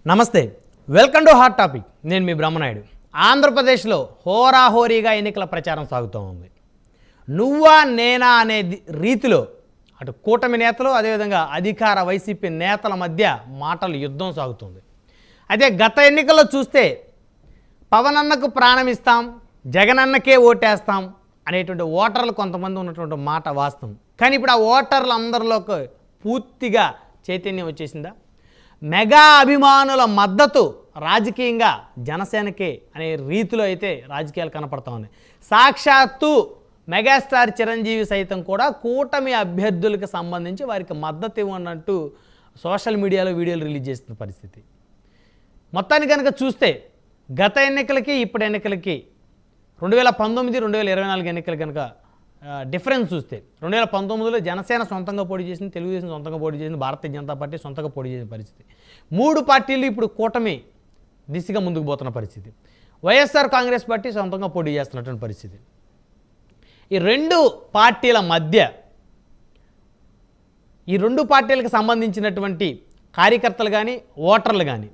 నమస్తే, welcome to hot topic. నేను మీ బ్రహ్మనాయుడు. ఆంధ్రప్రదేశ్లో హోరాహోరీగా ఎన్నికల ప్రచారం సాగుతూ ఉంది. నువ్వా నేనా అనే రీతిలో అటు కూటమి నేతలు అదేవిధంగా అధికార వైసీపీ నేతల మధ్య మాటలు యుద్ధం సాగుతుంది. అయితే గత ఎన్నికల్లో చూస్తే పవన్ అన్నకు ప్రాణం ఇస్తాం, జగన్ అన్నకే ఓటేస్తాం అనేటువంటి ఓటర్లు కొంతమంది ఉన్నటువంటి మాట వాస్తవం. కానీ ఇప్పుడు ఆ ఓటర్లు అందరిలోకి పూర్తిగా చైతన్యం వచ్చేసిందా? మెగా అభిమానుల మద్దతు రాజకీయంగా జనసేనకే అనే రీతిలో అయితే రాజకీయాలు కనపడతా ఉన్నాయి. సాక్షాత్తు మెగాస్టార్ చిరంజీవి సైతం కూడా కూటమి అభ్యర్థులకు సంబంధించి వారికి మద్దతు ఇవ్వనట్టు సోషల్ మీడియాలో వీడియోలు రిలీజ్ చేస్తున్న పరిస్థితి. మొత్తానికి కనుక చూస్తే గత ఎన్నికలకి ఇప్పుడు ఎన్నికలకి 2019, 2024 ఎన్నికలు కనుక డిఫరెన్స్ చూస్తే 2019లో జనసేన సొంతంగా పోటీ చేసింది, తెలుగుదేశం సొంతంగా పోటీ చేసింది, భారతీయ జనతా పార్టీ సొంతంగా పోటీ చేసిన పరిస్థితి. 3 పార్టీలు ఇప్పుడు కూటమి దిశగా ముందుకు పోతున్న పరిస్థితి. వైఎస్ఆర్ కాంగ్రెస్ పార్టీ సొంతంగా పోటీ చేస్తున్నటువంటి పరిస్థితి. ఈ 2 పార్టీల మధ్య ఈ 2 పార్టీలకు సంబంధించినటువంటి కార్యకర్తలు కానీ ఓటర్లు కానీ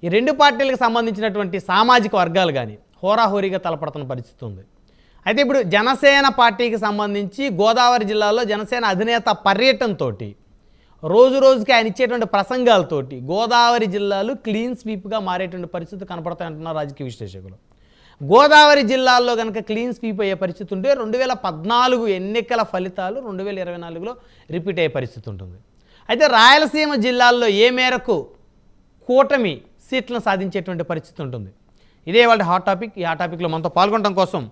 ఈ 2 పార్టీలకు సంబంధించినటువంటి సామాజిక వర్గాలు కానీ హోరాహోరీగా తలపడుతున్న పరిస్థితి ఉంది. అయితే ఇప్పుడు జనసేన పార్టీకి సంబంధించి గోదావరి జిల్లాలో జనసేన అధినేత పర్యటనతో రోజు రోజుకి ఆయన ఇచ్చేటువంటి ప్రసంగాలతోటి గోదావరి జిల్లాలు క్లీన్ స్వీప్గా మారేటువంటి పరిస్థితి కనపడతాయంటున్నారు రాజకీయ విశ్లేషకులు. గోదావరి జిల్లాల్లో కనుక క్లీన్ స్వీప్ అయ్యే పరిస్థితి ఉంటే 2014 ఎన్నికల ఫలితాలు 2024లో రిపీట్ అయ్యే పరిస్థితి ఉంటుంది. అయితే రాయలసీమ జిల్లాల్లో ఏ మేరకు కూటమి సీట్లను సాధించేటువంటి పరిస్థితి ఉంటుంది. ఇదే వాళ్ళ హాట్ టాపిక్. ఈ హాట్ టాపిక్లో మనతో పాల్గొనడం కోసం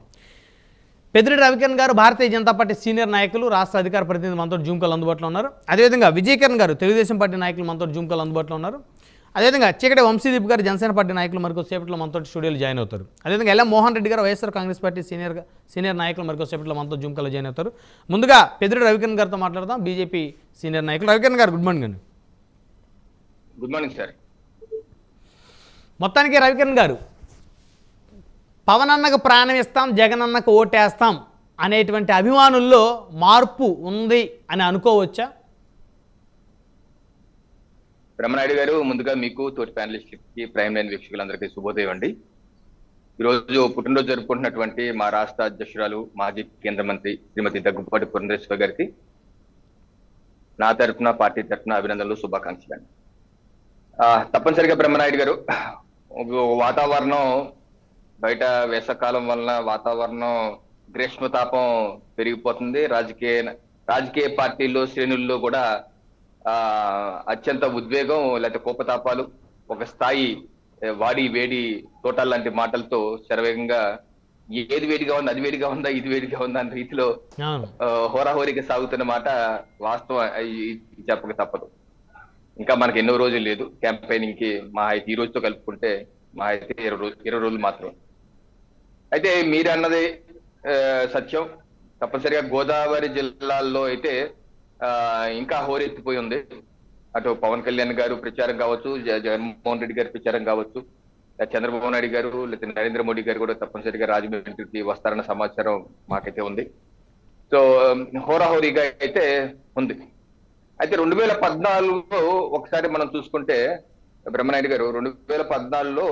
పెద్దిరెడ్డి రవికిరణ్ గారు భారతీయ జనతా పార్టీ సీనియర్ నాయకులు, రాష్ట్ర అధికార ప్రతినిధి మనతో జూమ్ కాల్ అందుబాటులో ఉన్నారు. అదేవిధంగా విజయకిరణ్ గారు తెలుగుదేశం పార్టీ నాయకులు మనతో జూమ్ కాల్ అందుబాటులో ఉన్నారు. అదేవిధంగా చీకటి వంశీదీప్ గారు జనసేన పార్టీ నాయకులు మరికొద్ది సేపట్లో మనతో స్టూడియోలో జాయిన్ అవుతారు. అదేవిధంగా ఎల్ఎం మోహన్ రెడ్డి గారు వైఎస్ఆర్ కాంగ్రెస్ పార్టీ సీనియర్ నాయకులు మరికొద్ది సేపట్లో మనతో జూమ్ కాల్లో జాయిన్ అవుతారు. ముందుగా పెద్దిరెడ్డి రవికిరణ్ గారితో మాట్లాడదాం, బీజేపీ సీనియర్ నాయకులు. రవికిరణ్ గారు గుడ్ మార్నింగ్ అండి. Good morning sir. మొత్తానికి రవికిరణ్ గారు, పవన్ అన్నకు ప్రాణం ఇస్తాం, జగన్ అన్నకు ఓటేస్తాం అనేటువంటి అభిమానుల్లో మార్పు ఉంది అని అనుకోవచ్చా? బ్రహ్మనాయుడు గారు, ముందుగా మీకు తోటి ప్యానలిస్ట్కి, ప్రైమ్ లైన్ వీక్షకులందరికీ శుభోదయం అండి. ఈరోజు పుట్టినరోజు జరుపుకుంటున్నటువంటి మా రాష్ట్ర అధ్యక్షురాలు, మాజీ కేంద్ర మంత్రి శ్రీమతి దగ్గుపాటి పురంధేశ్వరి గారికి నా తరఫున, పార్టీ తరఫున అభినందనలు, శుభాకాంక్షలు అండి. తప్పనిసరిగా బ్రహ్మనాయుడు గారు, వాతావరణం బయట వేసవకాలం వలన వాతావరణం గ్రీష్మతాపం పెరిగిపోతుంది. రాజకీయ పార్టీల్లో శ్రేణుల్లో కూడా అత్యంత ఉద్వేగం లేకపోతే కోపతాపాలు, ఒక స్థాయి వాడి వేడి తోటాల లాంటి మాటలతో శరవేగంగా ఏది వేడిగా ఉంది, అది వేడిగా ఉందా, ఇది వేడిగా ఉందా అనే రీతిలో హోరాహోరీగా సాగుతున్న మాట వాస్తవం చెప్పక తప్పదు. ఇంకా మనకి ఎన్నో రోజులు లేదు క్యాంపెయినింగ్ కి. మా అయితే ఈ రోజుతో కలుపుకుంటే మా అయితే 20 రోజులు మాత్రం. అయితే మీరు అన్నది సత్యం. తప్పనిసరిగా గోదావరి జిల్లాల్లో అయితే ఇంకా హోరెత్తిపోయి ఉంది. అటు పవన్ కళ్యాణ్ గారు ప్రచారం కావచ్చు, జగన్మోహన్ రెడ్డి గారి ప్రచారం కావచ్చు, చంద్రబాబు నాయుడు గారు లేకపోతే నరేంద్ర మోడీ గారు కూడా తప్పనిసరిగా రాజమండ్రికి వస్తారన్న సమాచారం మాకైతే ఉంది. సో హోరాహోరీగా అయితే ఉంది. అయితే 2014లో ఒకసారి మనం చూసుకుంటే బ్రహ్మనాయుడు గారు, 2014లో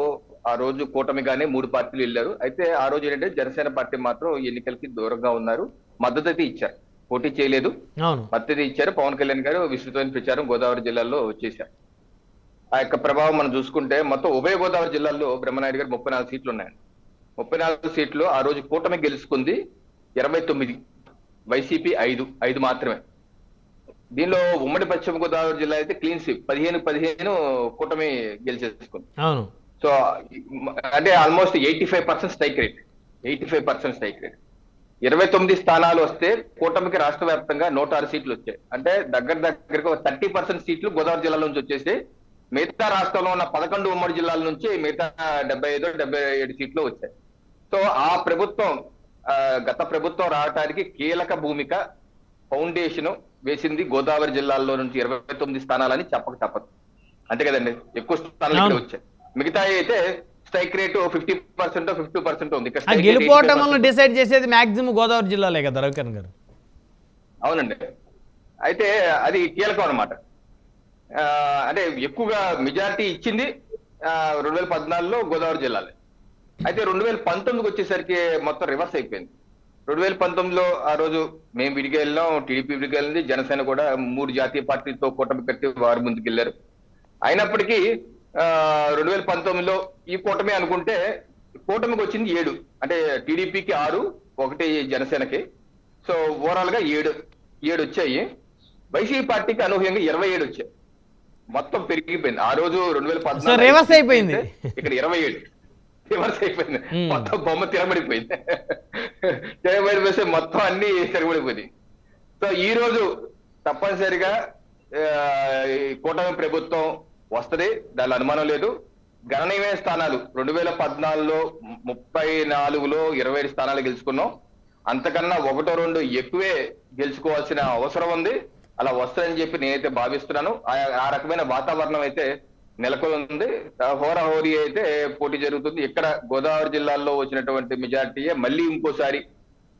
ఆ రోజు కూటమి గానే 3 పార్టీలు వెళ్ళారు. అయితే ఆ రోజు ఏంటంటే జనసేన పార్టీ మాత్రం ఎన్నికలకి దూరంగా ఉన్నారు, మద్దతు అయితే ఇచ్చారు, పోటీ చేయలేదు, మద్దతు ఇచ్చారు. పవన్ కళ్యాణ్ గారు విస్తృతమైన ప్రచారం గోదావరి జిల్లాలో చేశారు. ఆ యొక్క ప్రభావం మనం చూసుకుంటే మొత్తం ఉభయ గోదావరి జిల్లాల్లో బ్రహ్మనాయుడు గారు 34 సీట్లు ఉన్నాయండి. 34 సీట్లు ఆ రోజు కూటమి గెలుచుకుంది 29, వైసీపీ 5 మాత్రమే. దీనిలో ఉమ్మడి పశ్చిమ గోదావరి జిల్లా అయితే క్లీన్ స్వీప్ 15 కూటమి గెలిచేసుకుంది. సో అంటే almost 85% strike rate. 85% strike rate. 29 స్థానాలు వస్తే కూటమికి రాష్ట్ర వ్యాప్తంగా 106 సీట్లు వచ్చాయి. అంటే దగ్గరకు 30% సీట్లు గోదావరి జిల్లా నుంచి వచ్చేసి మిగతా రాష్ట్రంలో ఉన్న 11 ఉమ్మడి జిల్లాల నుంచి మిగతా 75-77 సీట్లు వచ్చాయి. సో ఆ ప్రభుత్వం, గత ప్రభుత్వం రావడానికి కీలక భూమిక, ఫౌండేషన్ వేసింది గోదావరి జిల్లాల్లో నుంచి 29 స్థానాలని చెప్పక తప్పదు. అంతే కదండి, ఎక్కువ స్థానాలు ఇక్కడ వచ్చాయి. మిగతా అయితే స్ట్రైక్ రేట్ 50%, 50% ఉంది. గెలుపోవటం డిసైడ్ చేసేది మాక్సిమం గోదావరి జిల్లాలే కదా రవికిరణ్ గారు? అవునండి. అయితే అది కీలకం అన్నమాట. అంటే ఎక్కువగా మెజారిటీ ఇచ్చింది 2014లో గోదావరి జిల్లాలో. అయితే 2019కి వచ్చేసరికి మొత్తం రివర్స్ అయిపోయింది. 2019లో ఆ రోజు మేము విడిగా వెళ్ళాం, టీడీపీ విడిగా వెళ్ళింది, జనసేన కూడా 3 జాతీయ పార్టీలతో కూటమి కట్టి వారు ముందుకెళ్లారు. అయినప్పటికీ 2019లో ఈ కూటమి అనుకుంటే కూటమికి వచ్చింది 7, అంటే టీడీపీకి 6, 1 జనసేనకి. సో ఓవరాల్ గా 7 వచ్చాయి. వైసీపీ పార్టీకి అనూహ్యంగా 27 వచ్చాయి. మొత్తం పెరిగిపోయింది. ఆ రోజు 2014 రివర్స్ అయిపోయింది, ఇక్కడ 27 రివర్స్ అయిపోయింది. మొత్తం బొమ్మ తిరగబడిపోయింది. తిరగబడిపోతే మొత్తం అన్ని తిరగబడిపోయింది. సో ఈ రోజు తప్పనిసరిగా కూటమి ప్రభుత్వం వస్తది, దానిలో అనుమానం లేదు. గణనీయమైన స్థానాలు 2014లో 34లో 27 స్థానాలు గెలుచుకున్నాం. అంతకన్నా 1-2 ఎక్కువే గెలుచుకోవాల్సిన అవసరం ఉంది. అలా వస్తుందని చెప్పి నేనైతే భావిస్తున్నాను. ఆ రకమైన వాతావరణం అయితే నెలకొని ఉంది. హోరాహోరీ అయితే పోటీ జరుగుతుంది. ఇక్కడ గోదావరి జిల్లాల్లో వచ్చినటువంటి మెజార్టీయే మళ్ళీ ఇంకోసారి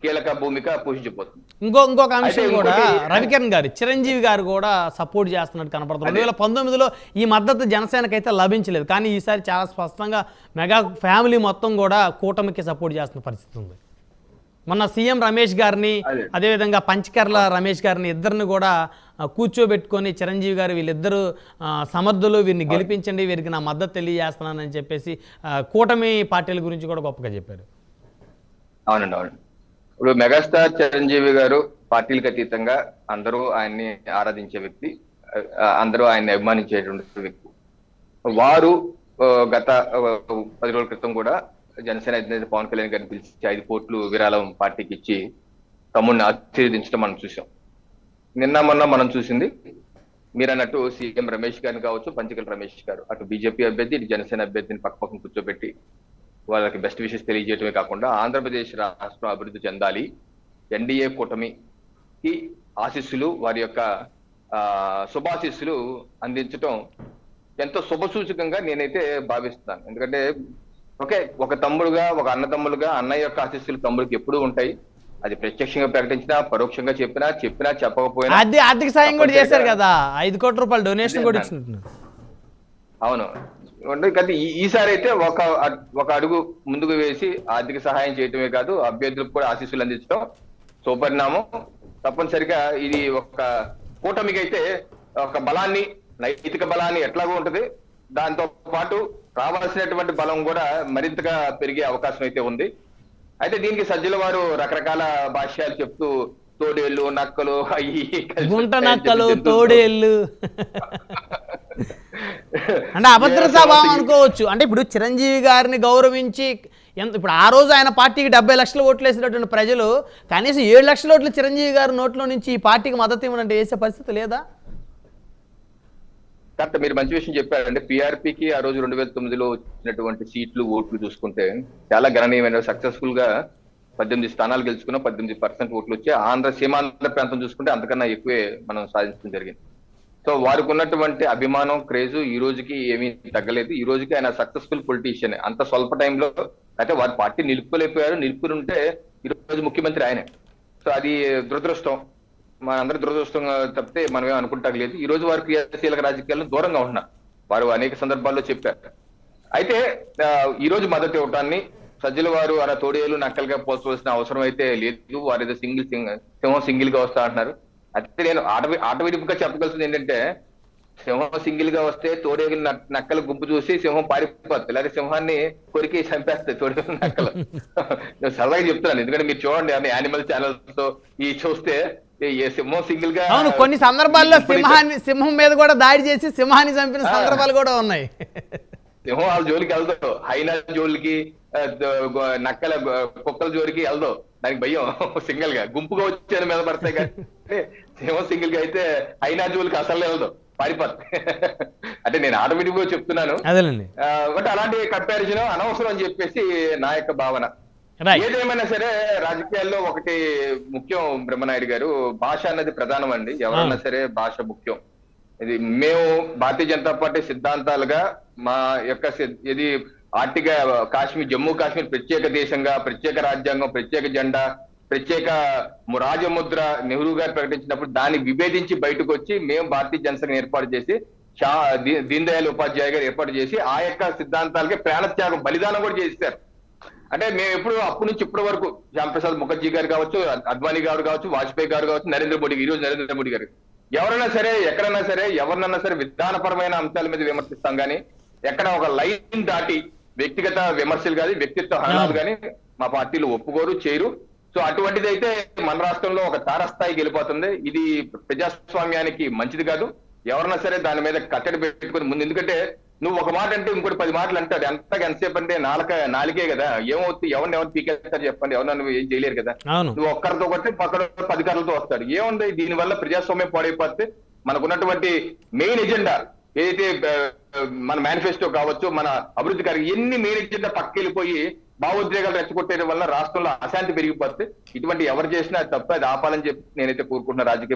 కీలక భూమిక పోషించబోతుంది. ఇంకొక అంశం కూడా, రవికిరణ్ గారు, చిరంజీవి గారు కూడా సపోర్ట్ చేస్తున్నట్టు కనపడుతుంది. 2019లో ఈ మద్దతు జనసేనకైతే లభించలేదు, కానీ ఈసారి చాలా స్పష్టంగా మెగా ఫ్యామిలీ మొత్తం కూడా కూటమికి సపోర్ట్ చేస్తున్న పరిస్థితి ఉంది. మొన్న సీఎం రమేష్ గారిని, అదేవిధంగా పంచకర్ల రమేష్ గారిని ఇద్దరిని కూడా కూర్చోబెట్టుకొని చిరంజీవి గారు వీళ్ళిద్దరూ సమర్థులు, వీరిని గెలిపించండి, వీరికి నా మద్దతు తెలియజేస్తున్నానని చెప్పేసి కూటమి పార్టీల గురించి కూడా గొప్పగా చెప్పారు. అవునండి, అవును. ఇప్పుడు మెగాస్టార్ చిరంజీవి గారు పార్టీలకు అతీతంగా అందరూ ఆయన్ని ఆరాధించే వ్యక్తి, అందరూ ఆయన్ని అభిమానించేటువంటి వ్యక్తి. వారు గత 10 రోజుల క్రితం కూడా జనసేన అధినేత పవన్ కళ్యాణ్ గారిని పిలిచి 5 కోట్లు విరాళం పార్టీకి ఇచ్చి తమ్ముడిని ఆశీర్వదించడం మనం చూసాం. నిన్న మొన్న మనం చూసింది మీరు అన్నట్టు సీఎం రమేష్ గారిని కావచ్చు, పంచకల్ రమేష్ గారు అటు బీజేపీ అభ్యర్థి, ఇటు జనసేన అభ్యర్థిని పక్కపక్కన కూర్చోబెట్టి వాళ్ళకి బెస్ట్ విషెస్ తెలియజేయడమే కాకుండా ఆంధ్రప్రదేశ్ రాష్ట్రం అభివృద్ధి చెందాలి, ఎన్డీఏ కూటమికి ఆశీస్సులు, వారి యొక్క శుభాశీస్సులు అందించడం ఎంతో శుభసూచకంగా నేనైతే భావిస్తున్నాను. ఎందుకంటే ఒక తమ్ముడుగా, ఒక అన్నదమ్ములుగా అన్నయ్య యొక్క ఆశీస్సులు తమ్ముడికి ఎప్పుడూ ఉంటాయి. అది ప్రత్యక్షంగా ప్రకటించినా, పరోక్షంగా చెప్పినా చెప్పకపోయినా. ఆర్థిక సాయం కూడా చేశారు కదా, 5 కోట్ల రూపాయలు డొనేషన్ కూడా ఇచ్చినట్టున్నారు. అవును, కానీ ఈసారి అయితే ఒక అడుగు ముందుకు వేసి ఆర్థిక సహాయం చేయటమే కాదు, అభ్యర్థులకు కూడా ఆశీస్సులు అందించడం శుభపరిణామం. తప్పనిసరిగా ఇది ఒక కూటమికి అయితే ఒక బలాన్ని, నైతిక బలాన్ని ఎట్లాగో ఉంటది, దాంతో పాటు రావాల్సినటువంటి బలం కూడా మరింతగా పెరిగే అవకాశం అయితే ఉంది. అయితే దీనికి సజ్జల వారు రకరకాల భాష్యాలు చెప్తూ తోడేళ్ళు, నక్కలు, గుంట నక్కలు, తోడేళ్ళు అంటే అభద్రతా భావం అనుకోవచ్చు. అంటే ఇప్పుడు చిరంజీవి గారిని గౌరవించి ఇప్పుడు ఆ రోజు ఆయన పార్టీకి 70 లక్షల ఓట్లు వేసినటువంటి ప్రజలు కనీసం 7 లక్షల ఓట్లు చిరంజీవి గారి నోట్లో నుంచి ఈ పార్టీకి మద్దతు ఇవ్వనంటే వేసే పరిస్థితి లేదా? కరెక్ట్, మీరు మంచి విషయం చెప్పారంటే పీఆర్పీకి ఆ రోజు 2009లో వచ్చినటువంటి సీట్లు, ఓట్లు చూసుకుంటే చాలా గణనీయమైన, సక్సెస్ఫుల్ గా 18 స్థానాలు గెలుచుకున్నాం, 18% ఓట్లు వచ్చి ఆంధ్ర సీమాంధ్ర ప్రాంతం చూసుకుంటే అంతకన్నా ఎక్కువే మనం సాధించడం జరిగింది. సో వారికి ఉన్నటువంటి అభిమానం, క్రేజ్ ఈ రోజుకి ఏమీ తగ్గలేదు. ఈ రోజుకి ఆయన సక్సెస్ఫుల్ పొలిటీషియన్. అంత స్వల్ప టైంలో అయితే వారి పార్టీ నిలుపుకోలేకపోయారు, నిలుపుకుని ఉంటే ఈ రోజు ముఖ్యమంత్రి ఆయనే. సో అది దురదృష్టం, మనందరి దురదృష్టం తప్పితే మనం ఏం అనుకుంటా లేదు. ఈ రోజు వారు క్రియాశీలక రాజకీయాలను దూరంగా ఉంటున్నారు, వారు అనేక సందర్భాల్లో చెప్పారు. అయితే ఈ రోజు మద్దతు ఇవ్వటాన్ని సజ్జల వారు అలా తోడేలు నక్కలుగా పోల్చవలసిన అవసరం అయితే లేదు. వారు ఏదో సింహం సింగిల్ గా వస్తా అంటున్నారు. అయితే నేను ఆటవిడిపుగా చెప్పగలిసింది ఏంటంటే, సింహం సింగిల్ గా వస్తే తోడేలు నక్కల గుంపు చూసి సింహం పారిపోతుంది, లేదా సింహాన్ని కొరికి చంపేస్తాయి తోడేలు నక్కలు. నేను సరదాగా చెప్తున్నాను, ఎందుకంటే మీరు చూడండి అన్ని యానిమల్ ఛానల్స్ తో ఈ చూస్తే సింహం సింగిల్ గా. అవును, కొన్ని సందర్భాల్లో సింహం మీద కూడా దాడి చేసి సింహాన్ని చంపిన సందర్భాలు కూడా ఉన్నాయి. సింహం వాళ్ళ జోలికి వెళ్దాం, హైనా జోలికి, నక్కల కుక్కల జోలికి వెళ్దాం, దానికి భయం. సింగిల్ గా గుంపుగా వచ్చి మీద పడతాయి, కానీ సింహం సింగిల్ గా అయితే హైనా జోలికి అసలు వెళ్దాం, పారిపోతాయి. అంటే నేను ఆటోమేటిక్ గా చెప్తున్నాను, బట్ అలాంటి కంపారిజన్ అనవసరం అని చెప్పేసి నా యొక్క భావన. ఏదేమైనా సరే రాజకీయాల్లో ఒకటి ముఖ్యం బ్రహ్మనాయుడు గారు, భాష అన్నది ప్రధానం అండి. ఎవరన్నా సరే భాష ముఖ్యం. ఇది మేము భారతీయ జనతా పార్టీ సిద్ధాంతాలుగా మా యొక్క ఇది ఆర్టిగా కాశ్మీర్, జమ్మూ కాశ్మీర్ ప్రత్యేక దేశంగా, ప్రత్యేక రాజ్యాంగం, ప్రత్యేక జెండా, ప్రత్యేక రాజముద్ర నెహ్రూ గారు ప్రకటించినప్పుడు దాన్ని విభేదించి బయటకు వచ్చి మేము భారతీయ జనసంఘం ఏర్పాటు చేసి దీన్ దయాళ్ ఉపాధ్యాయ గారు ఏర్పాటు చేసి ఆ యొక్క సిద్ధాంతాలకి ప్రాణత్యాగం బలిదానం కూడా చేశారు. అంటే మేము ఎప్పుడు అప్పటి నుంచి ఇప్పటి వరకు శ్యామ్ ప్రసాద్ ముఖర్జీ గారు కావచ్చు, అద్వానీ గారు కావచ్చు, వాజ్పేయి గారు కావచ్చు, నరేంద్ర మోడీ, ఈ రోజు నరేంద్ర మోడీ గారు, ఎవరైనా సరే ఎక్కడైనా సరే ఎవరినన్నా సరే విధానపరమైన అంశాల మీద విమర్శిస్తాం కానీ ఎక్కడ ఒక లైన్ దాటి వ్యక్తిగత విమర్శలు కానీ వ్యక్తిత్వ హరణాలు కానీ మా పార్టీలు ఒప్పుకోరు, చేయరు. సో అటువంటిది అయితే మన రాష్ట్రంలో ఒక తారస్థాయికి వెళ్ళిపోతుంది. ఇది ప్రజాస్వామ్యానికి మంచిది కాదు. ఎవరన్నా సరే దాని మీద కట్టడి పెట్టుకుని ముందు, ఎందుకంటే నువ్వు ఒక మాట అంటే ఇంకోటి 10 మాటలు అంటాడు. ఎంతసేపు అంటే నాలుగే కదా, ఏమవుతుంది, ఎవరిని పీకేస్తారు చెప్పండి, ఎవరన్నా నువ్వు ఏం చేయలేరు కదా. నువ్వు ఒక్కరితో కొట్టి పక్కన 10 కర్రలతో వస్తాడు. ఏముంది దీని వల్ల ప్రజాస్వామ్యం పాడైపోతే మనకున్నటువంటి మెయిన్ ఎజెండా ఏదైతే మన మేనిఫెస్టో కావచ్చు, మన అభివృద్ధి కార్యక్రమం, ఎన్ని మెయిన్ ఎజెండా పక్కెళ్ళిపోయి భావోద్వేగాలు రెచ్చగొట్టేయడం వల్ల రాష్ట్రంలో అశాంతి పెరిగిపోతే ఇటువంటి ఎవరు చేసినా తప్ప అది ఆపాలని చెప్పి నేనైతే కోరుకుంటున్నా రాజకీయ